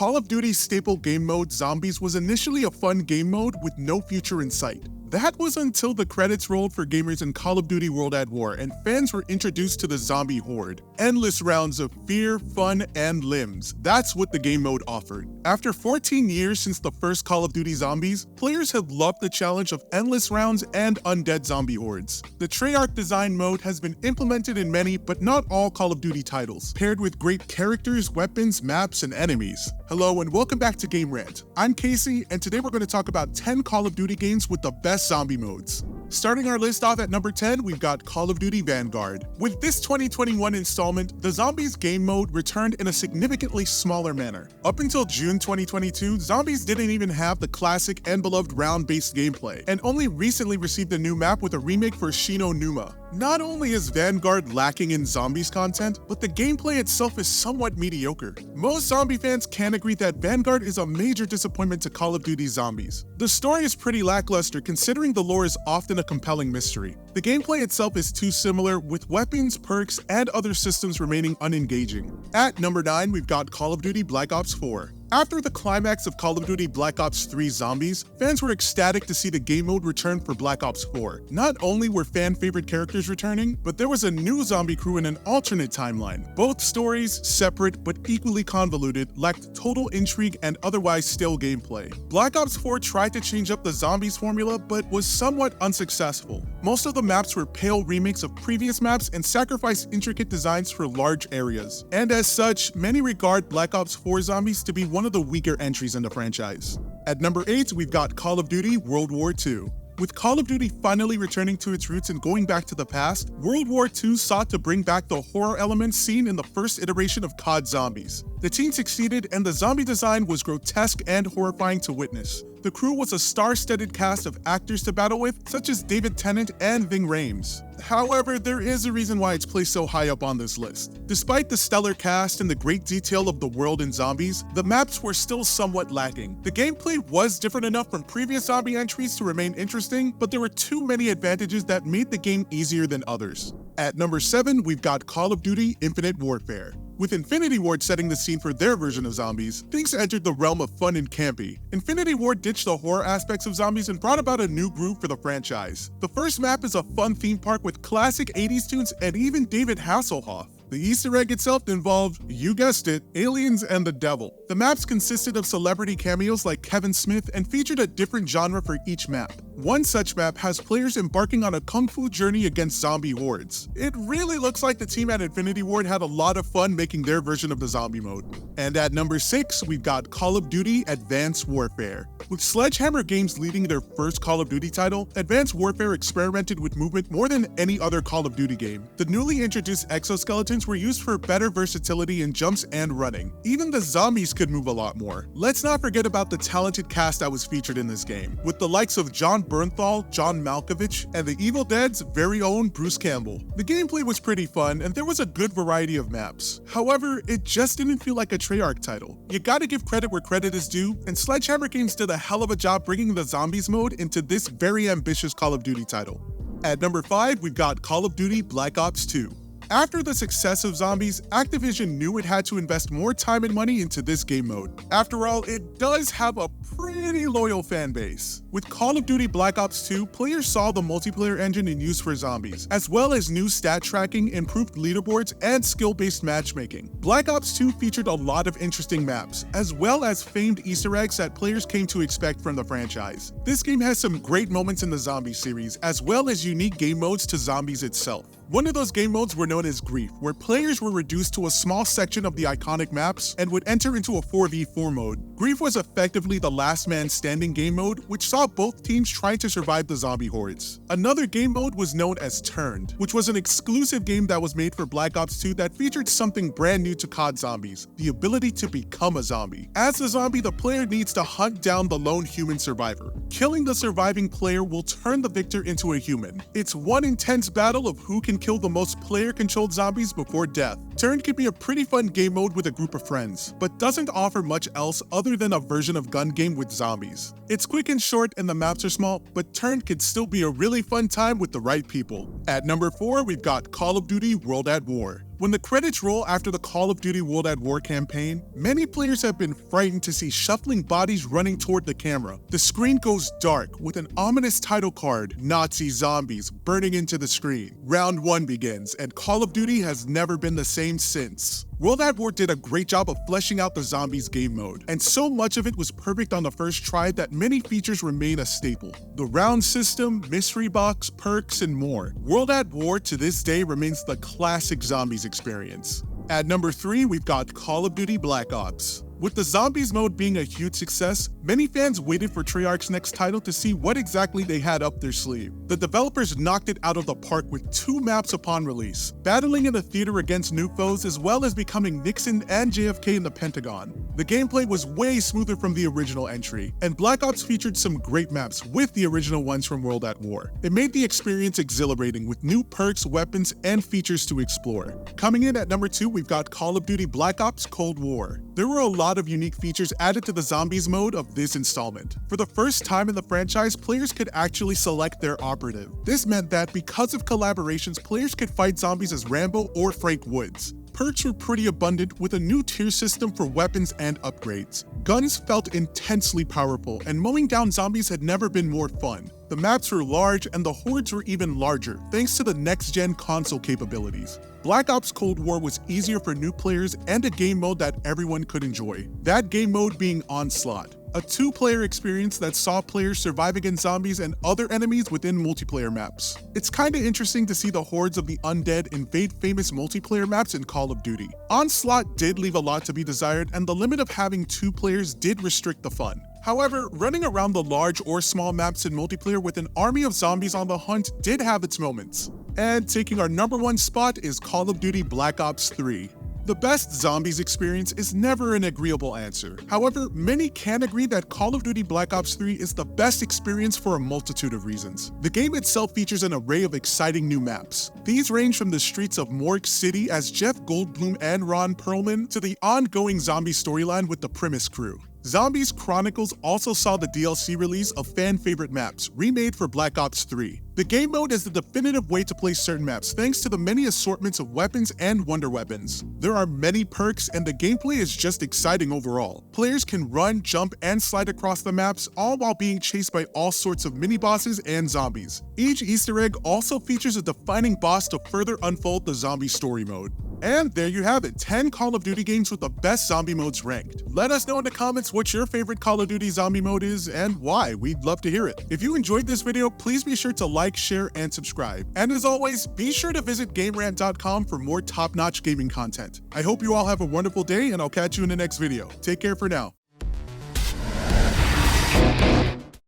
Call of Duty's staple game mode, Zombies, was initially a fun game mode with no future in sight. That was until the credits rolled for gamers in Call of Duty World at War and fans were introduced to the zombie horde. Endless rounds of fear, fun, and limbs. That's what the game mode offered. After 14 years since the first Call of Duty Zombies, players have loved the challenge of endless rounds and undead zombie hordes. The Treyarch design mode has been implemented in many, but not all Call of Duty titles, paired with great characters, weapons, maps, and enemies. Hello and welcome back to Game Rant. I'm Casey, and today we're going to talk about 10 Call of Duty games with the best zombie modes. Starting our list off at number 10, we've got Call of Duty Vanguard. With this 2021 installment, the Zombies game mode returned in a significantly smaller manner. Up until June 2022, Zombies didn't even have the classic and beloved round-based gameplay, and only recently received a new map with a remake for Shino Numa. Not only is Vanguard lacking in Zombies content, but the gameplay itself is somewhat mediocre. Most zombie fans can agree that Vanguard is a major disappointment to Call of Duty Zombies. The story is pretty lackluster considering the lore is often a compelling mystery. The gameplay itself is too similar, with weapons, perks, and other systems remaining unengaging. At number 9, we've got Call of Duty Black Ops 4. After the climax of Call of Duty Black Ops 3 Zombies, fans were ecstatic to see the game mode return for Black Ops 4. Not only were fan-favorite characters returning, but there was a new zombie crew in an alternate timeline. Both stories, separate but equally convoluted, lacked total intrigue and otherwise stale gameplay. Black Ops 4 tried to change up the Zombies formula, but was somewhat unsuccessful. Most of the maps were pale remakes of previous maps and sacrificed intricate designs for large areas. And as such, many regard Black Ops 4 Zombies to be one of the weaker entries in the franchise. At number 8, we've got Call of Duty World War II. With Call of Duty finally returning to its roots and going back to the past, World War II sought to bring back the horror elements seen in the first iteration of COD Zombies. The team succeeded, and the zombie design was grotesque and horrifying to witness. The crew was a star-studded cast of actors to battle with, such as David Tennant and Ving Rhames. However, there is a reason why it's placed so high up on this list. Despite the stellar cast and the great detail of the world in Zombies, the maps were still somewhat lacking. The gameplay was different enough from previous zombie entries to remain interesting, but there were too many advantages that made the game easier than others. At number 7, we've got Call of Duty Infinite Warfare. With Infinity Ward setting the scene for their version of Zombies, things entered the realm of fun and campy. Infinity Ward ditched the horror aspects of Zombies and brought about a new groove for the franchise. The first map is a fun theme park with classic 80s tunes and even David Hasselhoff. The Easter egg itself involved, you guessed it, aliens and the devil. The maps consisted of celebrity cameos like Kevin Smith and featured a different genre for each map. One such map has players embarking on a kung fu journey against zombie hordes. It really looks like the team at Infinity Ward had a lot of fun making their version of the zombie mode. And at number 6, we've got Call of Duty Advanced Warfare. With Sledgehammer Games leading their first Call of Duty title, Advanced Warfare experimented with movement more than any other Call of Duty game. The newly introduced exoskeletons were used for better versatility in jumps and running. Even the zombies could move a lot more. Let's not forget about the talented cast that was featured in this game, with the likes of John Bernthal, John Malkovich, and the Evil Dead's very own Bruce Campbell. The gameplay was pretty fun, and there was a good variety of maps. However, it just didn't feel like a Treyarch title. You gotta give credit where credit is due, and Sledgehammer Games did a hell of a job bringing the Zombies mode into this very ambitious Call of Duty title. At number 5, we've got Call of Duty Black Ops 2. After the success of Zombies, Activision knew it had to invest more time and money into this game mode. After all, it does have a pretty loyal fan base. With Call of Duty Black Ops 2, players saw the multiplayer engine in use for Zombies, as well as new stat tracking, improved leaderboards, and skill-based matchmaking. Black Ops 2 featured a lot of interesting maps, as well as famed Easter eggs that players came to expect from the franchise. This game has some great moments in the Zombies series, as well as unique game modes to Zombies itself. One of those game modes were known as Grief, where players were reduced to a small section of the iconic maps and would enter into a 4v4 mode. Grief was effectively the last man standing game mode, which saw both teams trying to survive the zombie hordes. Another game mode was known as Turned, which was an exclusive game that was made for Black Ops 2 that featured something brand new to COD Zombies, the ability to become a zombie. As a zombie, the player needs to hunt down the lone human survivor. Killing the surviving player will turn the victor into a human. It's one intense battle of who can kill the most player-controlled zombies before death. Turned can be a pretty fun game mode with a group of friends, but doesn't offer much else other than a version of gun game with zombies. It's quick and short and the maps are small, but Turned could still be a really fun time with the right people. At number 4, we've got Call of Duty World at War. When the credits roll after the Call of Duty World at War campaign, many players have been frightened to see shuffling bodies running toward the camera. The screen goes dark with an ominous title card, Nazi zombies, burning into the screen. Round 1 begins, and Call of Duty has never been the same since. World at War did a great job of fleshing out the zombies game mode, and so much of it was perfect on the first try that many features remain a staple. The round system, mystery box, perks, and more. World at War to this day remains the classic zombies experience. At number 3, we've got Call of Duty Black Ops. With the zombies mode being a huge success, many fans waited for Treyarch's next title to see what exactly they had up their sleeve. The developers knocked it out of the park with 2 maps upon release, battling in a theater against new foes as well as becoming Nixon and JFK in the Pentagon. The gameplay was way smoother from the original entry, and Black Ops featured some great maps with the original ones from World at War. It made the experience exhilarating with new perks, weapons, and features to explore. Coming in at number 2, we've got Call of Duty Black Ops Cold War. There were a lot of unique features added to the zombies mode of this installment. For the first time in the franchise, players could actually select their operative. This meant that because of collaborations, players could fight zombies as Rambo or Frank Woods. Perks were pretty abundant with a new tier system for weapons and upgrades. Guns felt intensely powerful, and mowing down zombies had never been more fun. The maps were large and the hordes were even larger thanks to the next-gen console capabilities. Black Ops Cold War was easier for new players and a game mode that everyone could enjoy. That game mode being Onslaught, a 2-player experience that saw players survive against zombies and other enemies within multiplayer maps. It's kinda interesting to see the hordes of the undead invade famous multiplayer maps in Call of Duty. Onslaught did leave a lot to be desired, and the limit of having 2 players did restrict the fun. However, running around the large or small maps in multiplayer with an army of zombies on the hunt did have its moments. And taking our number 1 spot is Call of Duty Black Ops 3. The best zombies experience is never an agreeable answer. However, many can agree that Call of Duty Black Ops 3 is the best experience for a multitude of reasons. The game itself features an array of exciting new maps. These range from the streets of Morgue City as Jeff Goldblum and Ron Perlman to the ongoing zombie storyline with the Primus crew. Zombies Chronicles also saw the DLC release of fan-favorite maps, remade for Black Ops 3. The game mode is the definitive way to play certain maps thanks to the many assortments of weapons and wonder weapons. There are many perks and the gameplay is just exciting overall. Players can run, jump, and slide across the maps, all while being chased by all sorts of mini-bosses and zombies. Each Easter egg also features a defining boss to further unfold the zombie story mode. And there you have it, 10 Call of Duty games with the best zombie modes ranked. Let us know in the comments what your favorite Call of Duty zombie mode is and why. We'd love to hear it. If you enjoyed this video, please be sure to like, share, and subscribe. And as always, be sure to visit GameRant.com for more top-notch gaming content. I hope you all have a wonderful day, and I'll catch you in the next video. Take care for now.